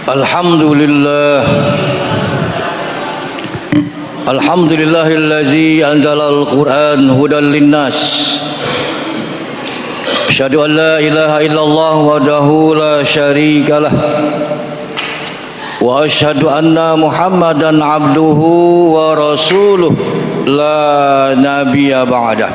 Alhamdulillah. Alhamdulillahillazi anzalal Qur'an hudan linnas. Asyhadu an la ilaha illallah wahdahu la syarikalah. Wa asyhadu anna Muhammadan abduhu wa rasuluh la nabiyya ba'dah.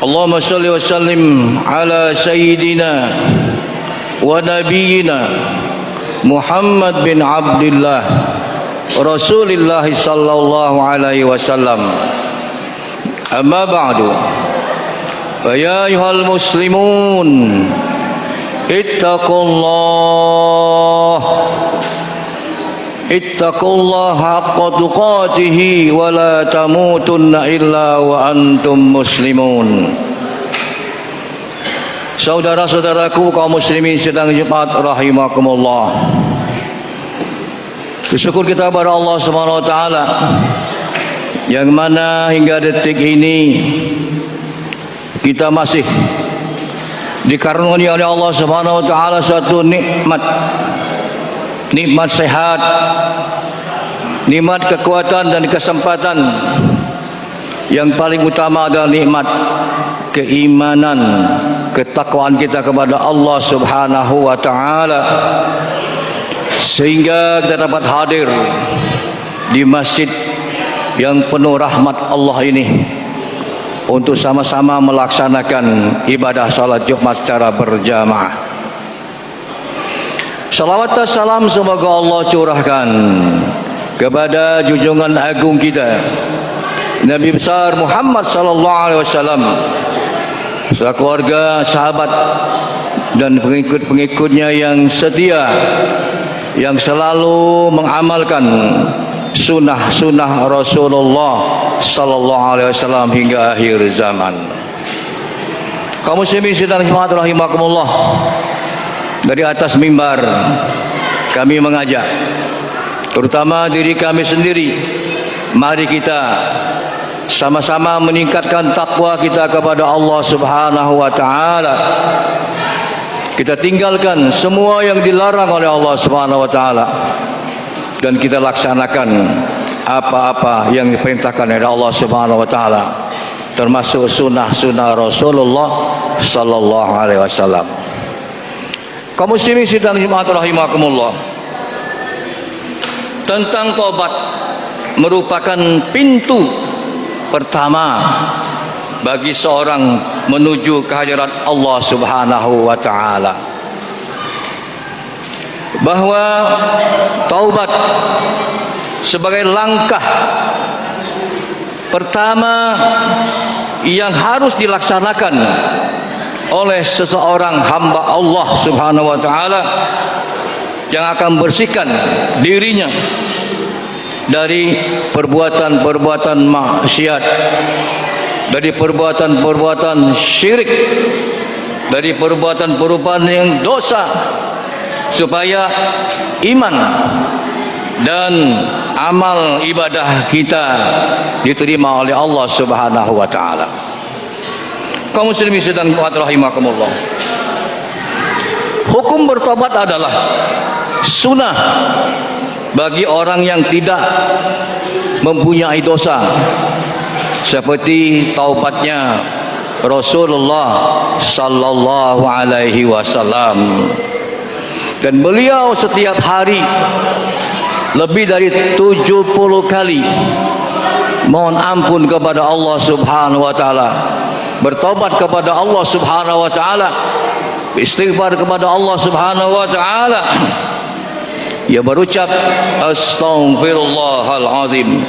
Allahumma shalli wa sallim ala sayyidina wa nabiyyina Muhammad bin Abdullah Rasulillah sallallahu alaihi wasallam. Amma ba'du. Fa ya ayyuhal muslimun ittaqullaha haqqa tuqatih wa la tamutunna illa wa antum muslimun. Saudara-saudaraku kaum muslimin sedang Jumat rahimakumullah. Bersyukur kita kepada Allah Subhanahu wa taala yang mana hingga detik ini kita masih dikaruniai oleh Allah Subhanahu wa taala suatu nikmat sehat, nikmat kekuatan dan kesempatan. Yang paling utama adalah nikmat keimanan, ketakwaan kita kepada Allah Subhanahu wa taala, sehingga kita dapat hadir di masjid yang penuh rahmat Allah ini untuk sama-sama melaksanakan ibadah salat Jumat secara berjamaah. Salawat dan salam semoga Allah curahkan kepada junjungan agung kita Nabi besar Muhammad sallallahu alaihi wasallam, keluarga, sahabat dan pengikut-pengikutnya yang setia, yang selalu mengamalkan sunnah-sunnah Rasulullah sallallahu alaihi wasallam hingga akhir zaman. Kaum muslimin sedang rahimakumullah, dari atas mimbar kami mengajak, terutama diri kami sendiri, mari kita sama-sama meningkatkan takwa kita kepada Allah Subhanahu wa taala. Kita tinggalkan semua yang dilarang oleh Allah Subhanahu wa taala dan kita laksanakan apa-apa yang diperintahkan oleh Allah Subhanahu wa taala, termasuk sunnah-sunnah Rasulullah sallallahu alaihi wasallam. Kaum muslimin sidang Jumat rahimakumullah, tentang taubat merupakan pintu pertama bagi seorang menuju kehadirat Allah Subhanahu wa taala. Bahwa taubat sebagai langkah pertama yang harus dilaksanakan oleh seseorang hamba Allah Subhanahu wa taala yang akan bersihkan dirinya dari perbuatan-perbuatan maksiat, dari perbuatan-perbuatan syirik, dari perbuatan-perbuatan yang dosa, supaya iman dan amal ibadah kita diterima oleh Allah Subhanahu wa taala. Kaum muslimin sedang rahimakumullah, hukum bertobat adalah sunnah bagi orang yang tidak mempunyai dosa, seperti taubatnya Rasulullah sallallahu alaihi wasallam. Dan beliau setiap hari lebih dari 70 kali mohon ampun kepada Allah Subhanahu wa taala, bertobat kepada Allah Subhanahu wa taala, istighfar kepada Allah Subhanahu wa taala. Ia berucap astaghfirullahal azim,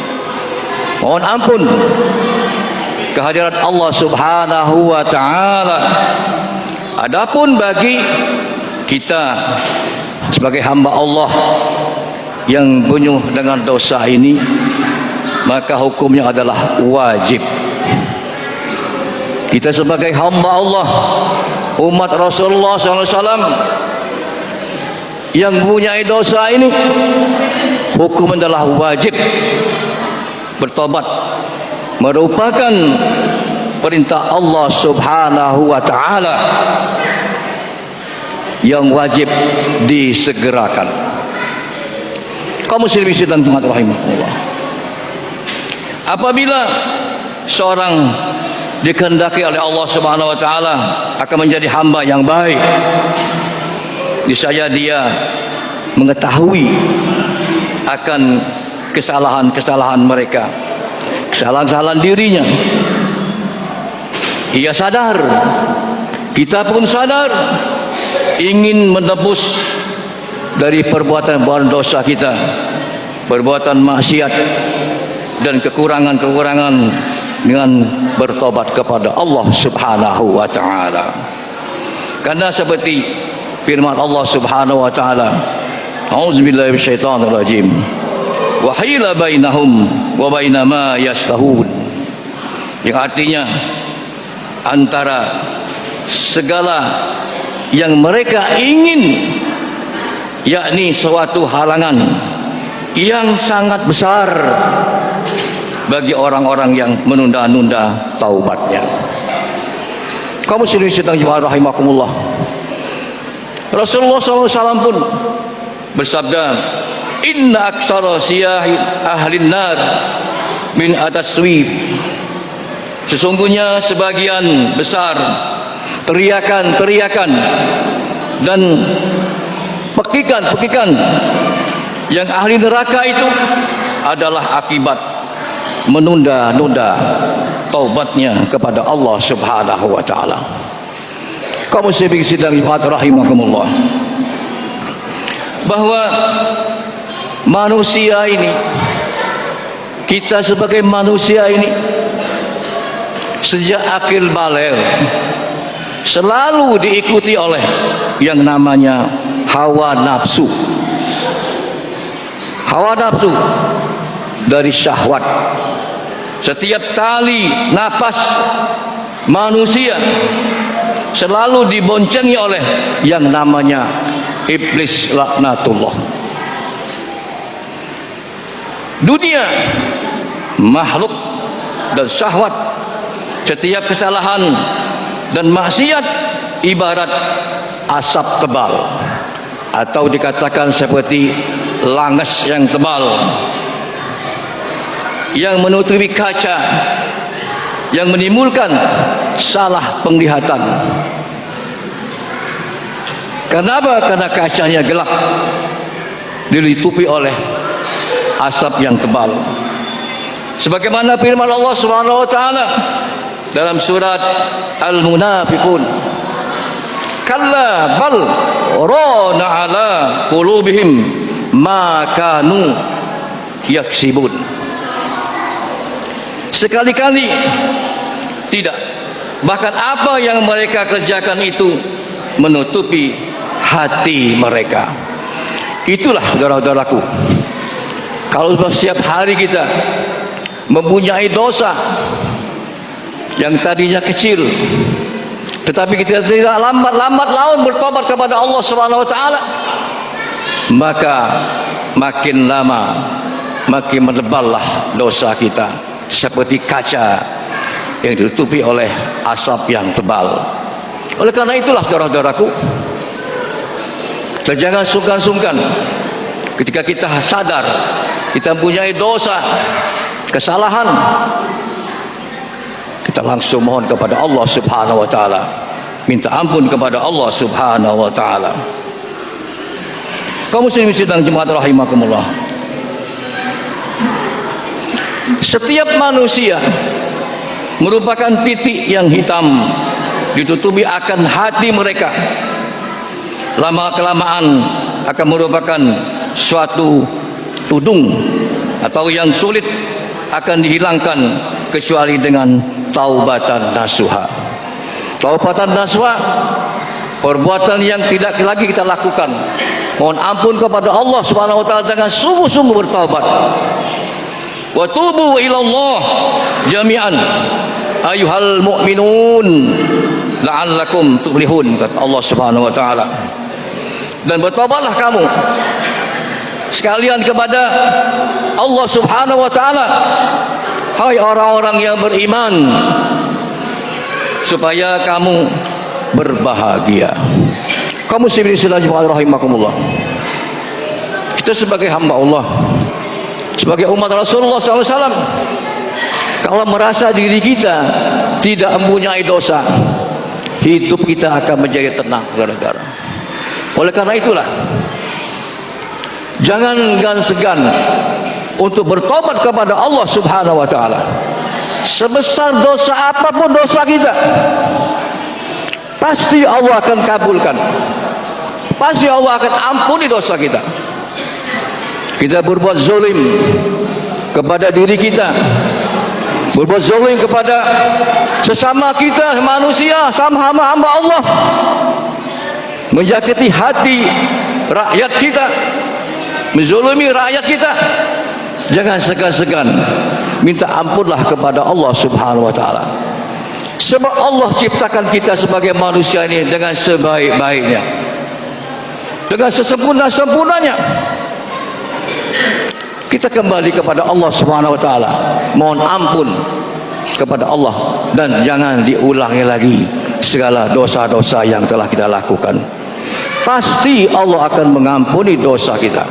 mohon ampun kehadirat Allah Subhanahu wa taala. Adapun bagi kita sebagai hamba Allah yang penuh dengan dosa ini, maka hukumnya adalah wajib. Kita sebagai hamba Allah, umat Rasulullah SAW yang mempunyai dosa ini, hukum adalah wajib bertobat, merupakan perintah Allah Subhanahu wa taala. yang wajib disegerakan. Kaum muslimin dan jemaat rahimahullah, apabila seorang dikehendaki oleh Allah Subhanahu wa taala akan menjadi hamba yang baik, niscaya dia mengetahui akan kesalahan-kesalahan mereka, kesalahan-kesalahan dirinya. Ia sadar, kita pun sadar, ingin menebus dari perbuatan-perbuatan dosa kita, perbuatan maksiat dan kekurangan-kekurangan, dengan bertobat kepada Allah Subhanahu wa taala. Karena seperti firman Allah Subhanahu wa taala, A'udzubillahi minasyaitonir rajim. Wa hila bainahum wa baina ma yastahun. Yang artinya antara segala yang mereka ingin, yakni suatu halangan yang sangat besar bagi orang-orang yang menunda-nunda taubatnya. Kaum muslimin sedang jemaah rahimakumullah, Rasulullah SAW pun bersabda, inna aktsara siyahi ahlin nar min ataswib. Sesungguhnya sebagian besar teriakan-teriakan dan pekikan-pekikan yang ahli neraka itu adalah akibat menunda-nunda taubatnya kepada Allah Subhanahu wa taala. Kaum muslimin sidang rahimakumullah, bahwa manusia ini, kita sebagai manusia ini, sejak akil baligh selalu diikuti oleh yang namanya hawa nafsu. Hawa nafsu dari syahwat. Setiap tali napas manusia selalu diboncengi oleh yang namanya iblis laknatullah. Dunia makhluk dan syahwat, setiap kesalahan dan maksiat ibarat asap tebal, atau dikatakan seperti langes yang tebal yang menutupi kaca, yang menimbulkan salah penglihatan. Kenapa? Karena kacanya gelap, dilitupi oleh asap yang tebal. Sebagaimana firman Allah Subhanahu wa taala dalam surat Al-Munafiqun, kalla bal rana ala qulubihim ma kanu yaksibun. Sekali-kali tidak, bahkan apa yang mereka kerjakan itu menutupi hati mereka. Itulah saudara-saudaraku, kalau setiap hari kita mempunyai dosa yang tadinya kecil, tetapi kita tidak lambat-lambat laun bertobat kepada Allah Subhanahu wa taala, maka makin lama makin meneballah dosa kita, seperti kaca yang ditutupi oleh asap yang tebal. Oleh karena itulah saudara-saudaraku, kita jangan sungkan-sungkan ketika kita sadar kita mempunyai dosa, kesalahan, kita langsung mohon kepada Allah Subhanahu wa taala, minta ampun kepada Allah Subhanahu wa taala. Kaum muslimin sidang jemaat rahimakumullah, setiap manusia merupakan titik yang hitam ditutupi akan hati mereka. Lama kelamaan akan merupakan suatu tudung atau yang sulit akan dihilangkan kecuali dengan taubatan nasuha. Taubatan nasuha, perbuatan yang tidak lagi kita lakukan, mohon ampun kepada Allah Subhanahu wa taala dengan sungguh-sungguh bertaubat. Wa tubu ilallah jami'an ayyuhal mu'minun la'allakum tuflihun, kata Allah Subhanahu wa taala. Dan bertobatlah kamu sekalian kepada Allah Subhanahu wa taala, hai orang-orang yang beriman, supaya kamu berbahagia. Kaum muslimin rahimakumullah. Kita sebagai hamba Allah, sebagai umat Rasulullah SAW, kalau merasa diri kita tidak mempunyai dosa, hidup kita akan menjadi tenang gara-gara. Oleh karena itulah, jangan segan untuk bertobat kepada Allah Subhanahu wa taala. Sebesar dosa apapun dosa kita, pasti Allah akan kabulkan. Pasti Allah akan ampuni dosa kita. Kita berbuat zalim kepada diri kita, berbuat zalim kepada sesama kita manusia, sama hamba Allah, menjagiti hati rakyat kita, menzalimi rakyat kita. Jangan segan-segan minta ampunlah kepada Allah Subhanahu wa taala. Sebab Allah ciptakan kita sebagai manusia ini dengan sebaik-baiknya, dengan sesempurna-sempurnanya. Kita kembali kepada Allah Subhanahu wa taala, mohon ampun kepada Allah, dan jangan diulangi lagi segala dosa-dosa yang telah kita lakukan. Pasti Allah akan mengampuni dosa kita.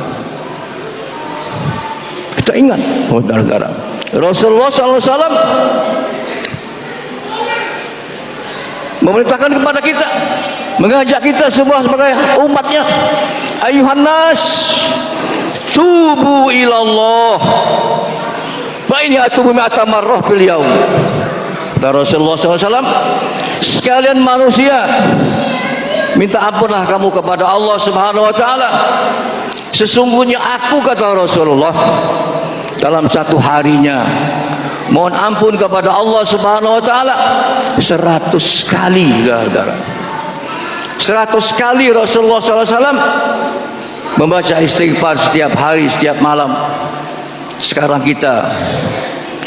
Kita ingat, saudara-saudara, Rasulullah SAW memerintahkan kepada kita, mengajak kita semua sebagai umatnya, ayuhan nas, tubu ilallah, fa ini atubu mi'ata marrah fil yaum. Kata Rasulullah SAW, sekalian manusia, minta ampunlah kamu kepada Allah Subhanahu wa taala. Sesungguhnya aku, kata Rasulullah, dalam satu harinya mohon ampun kepada Allah Subhanahu wa taala 100 kali, saudara. 100 kali Rasulullah SAW membaca istighfar setiap hari, setiap malam. Sekarang kita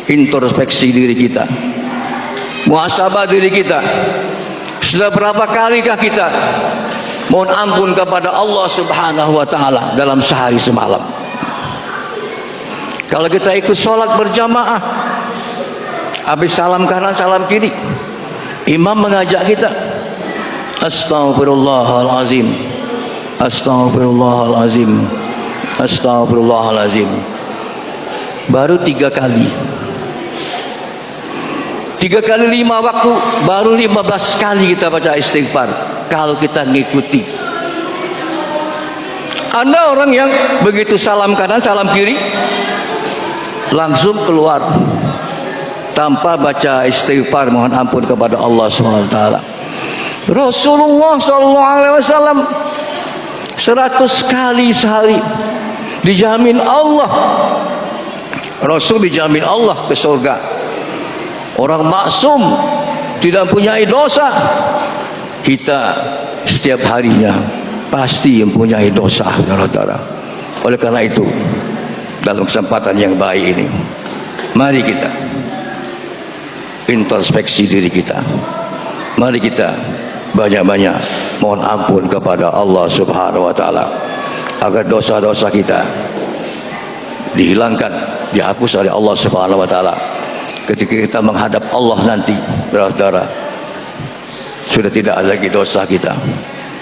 introspeksi diri kita, muhasabah diri kita. Sudah berapa kalikah kita mohon ampun kepada Allah Subhanahu wa taala dalam sehari semalam? Kalau kita ikut sholat berjamaah, habis salam kanan salam kiri, imam mengajak kita, astaghfirullahalazim, astaghfirullahalazim, astaghfirullahalazim, baru 3 kali. 3 kali 5 waktu, baru 15 kali kita baca istighfar. Kalau kita ngikuti, ada orang yang begitu salam kanan salam kiri langsung keluar tanpa baca istighfar mohon ampun kepada Allah Subhanahu wa taala. Rasulullah SAW 100 kali sehari dijamin Allah. Rasul dijamin Allah ke surga. Orang maksum, tidak mempunyai dosa. Kita setiap harinya pasti mempunyai dosa, saudara-saudara. Oleh karena itu, dalam kesempatan yang baik ini, mari kita introspeksi diri kita. Mari kita banyak-banyak mohon ampun kepada Allah Subhanahu wa taala, agar dosa-dosa kita dihilangkan, dihapus oleh Allah Subhanahu wa taala. Ketika kita menghadap Allah nanti, saudara-saudara, sudah tidak ada lagi dosa kita.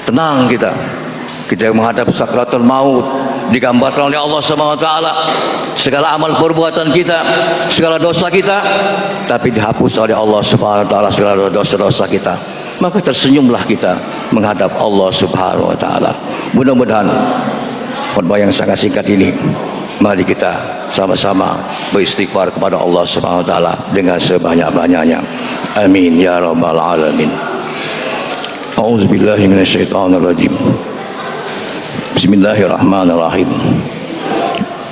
Tenang kita. Kita menghadap sakratul maut, digambarkan oleh Allah Subhanahu wa taala segala amal perbuatan kita, segala dosa kita, tapi dihapus oleh Allah Subhanahu wa taala segala dosa-dosa kita. Maka tersenyumlah kita menghadap Allah Subhanahu wa taala. Mudah-mudahan khutbah yang sangat singkat ini, mari kita sama-sama beristighfar kepada Allah Subhanahu wa taala dengan sebanyak-banyaknya. Amin ya rabbal alamin. A'udzubillahi minasyaitonirrajim. Bismillahirrahmanirrahim.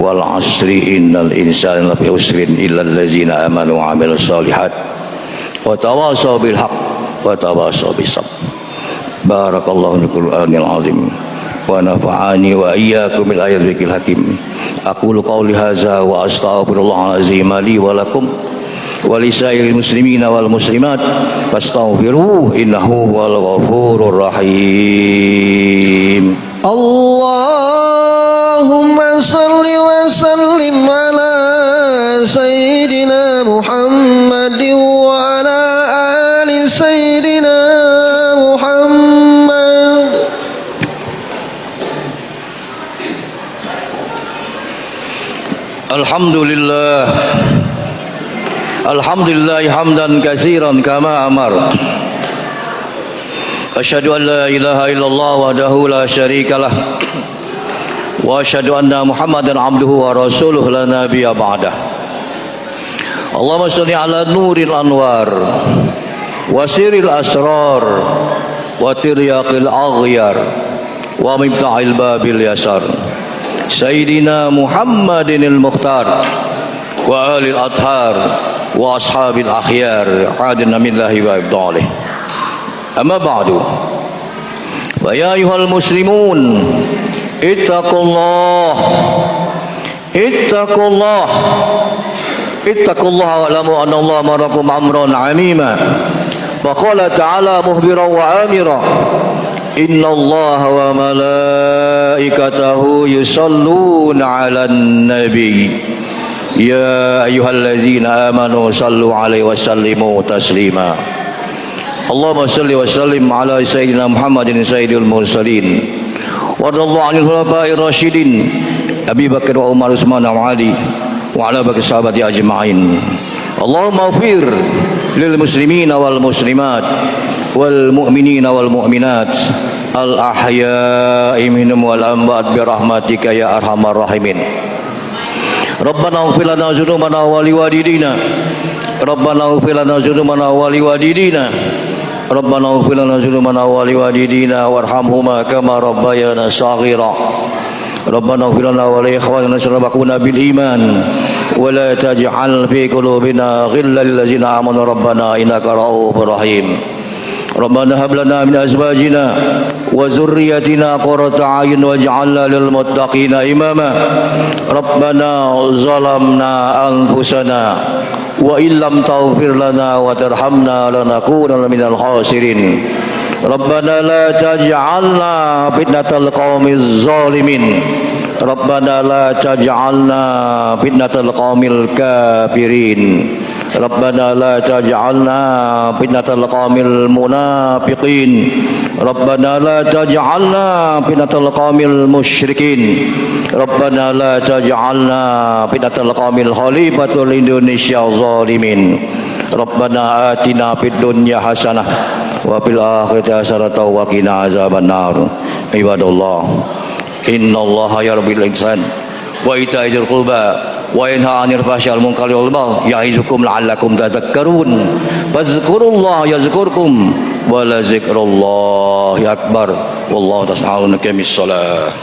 Wal 'asri innal insana lafi khusrin illal ladzina amanu wa 'amilus shalihat wa tawashaw bil haqq wa tawashaw bis sabr. Barakallahu fil Qur'anil 'azim wa nafa'ani wa iyyakum bil ayatil hakim. Aqulu qawli hadza wa astaghfirullahal azim li wa lakum wa lisairil muslimina wal muslimat fastaghfiruhu innahu huwal ghafurur rahim. Allahumma salli wa sallim ala sayyidina Muhammadin wa ala ali sayyidina Muhammad Alhamdulillah. Alhamdulillah hamdan katsiran kama amar. Asyhadu an la ilaha illallah wahdahu la syarikalah. Wa asyhadu anna Muhammadan abduhu wa rasuluhu la nabiyya ba'dah. Allahumma shalli ala nuril anwar wa sirril asrar wa tiryaqil aghyar wa miftahil babil yasar. Sayyidina Muhammadinil Mukhtar wa alil athhar wa ashabil akhyar hadina millahi wa ibdalih. Amma ba'du. Fa ya ayyuhal muslimun ittaqullah ittaqullah ittaqullah wa alamu anna Allah marakum amran 'amima. Wa qala ta'ala mukhbiran wa amira. Inna Allah wa malaikatahu yusalluna 'alan nabi. Ya ayyuhalladzina amanu sallu 'alaihi wa sallimu taslima. Allahumma salli wa sallim ala sayyidina Muhammadin sayyidil mursalin. Wa radallahu 'anil khulafa'ir rasyidin Abi Bakar wa Umar Utsman wa Ali wa ala baqi sahabati ajma'in. Allahumma ighfir lil muslimina wal muslimat wal mu'minina wal mu'minat al ahya'i minhum wal amwat bi rahmatika ya arhamar rahimin. Rabbana ighfir lana dzunubana wa liwalidina. Rabbana ighfir lana dzunubana wa liwalidina. Rabbana ighfir lana dzunubana wa liwalidina warhamhuma kama rabbayana shaghira. Rabbana ighfir lana wa li ikhwanina sabaquna bil iman wa la taj'al fi qulubina ghillan lil ladzina amanu rabbana innaka ra'ufur rahim. Rabbana hab lana min azwajina wa dhurriyyatina qurrata a'yun waj'alna lil muttaqina imama. Rabbana zalamna anfusana wa illam taghfir lana wa tarhamna lanakunanna minal khasirin. Rabbana la taj'alna fitnatal qaumiz zalimin. Rabbana la taj'alna fitnatal qaumil kafirin. Rabbana la taj'alna fitnatal qaumil munafiqin. Rabbana la taj'alna fitnatal qaumil musyrikin. Rabbana la taj'alna fitnatal qaumil khalifatul Indonesia zalimin. Rabbana atina fid dunya hasanah wa fil akhirati hasanah wa qina azabannar. Ibadallah, innallaha yarbil ihsan wa ita'izil qurba wa yanha 'anil fahsya'i wal munkari wal baghi ya'izukum la'allakum tadhakkarun. Fadhkurullaha yazkurkum wa la dzikrullahi akbar. Wallahu ta'ala aqim bis shalah.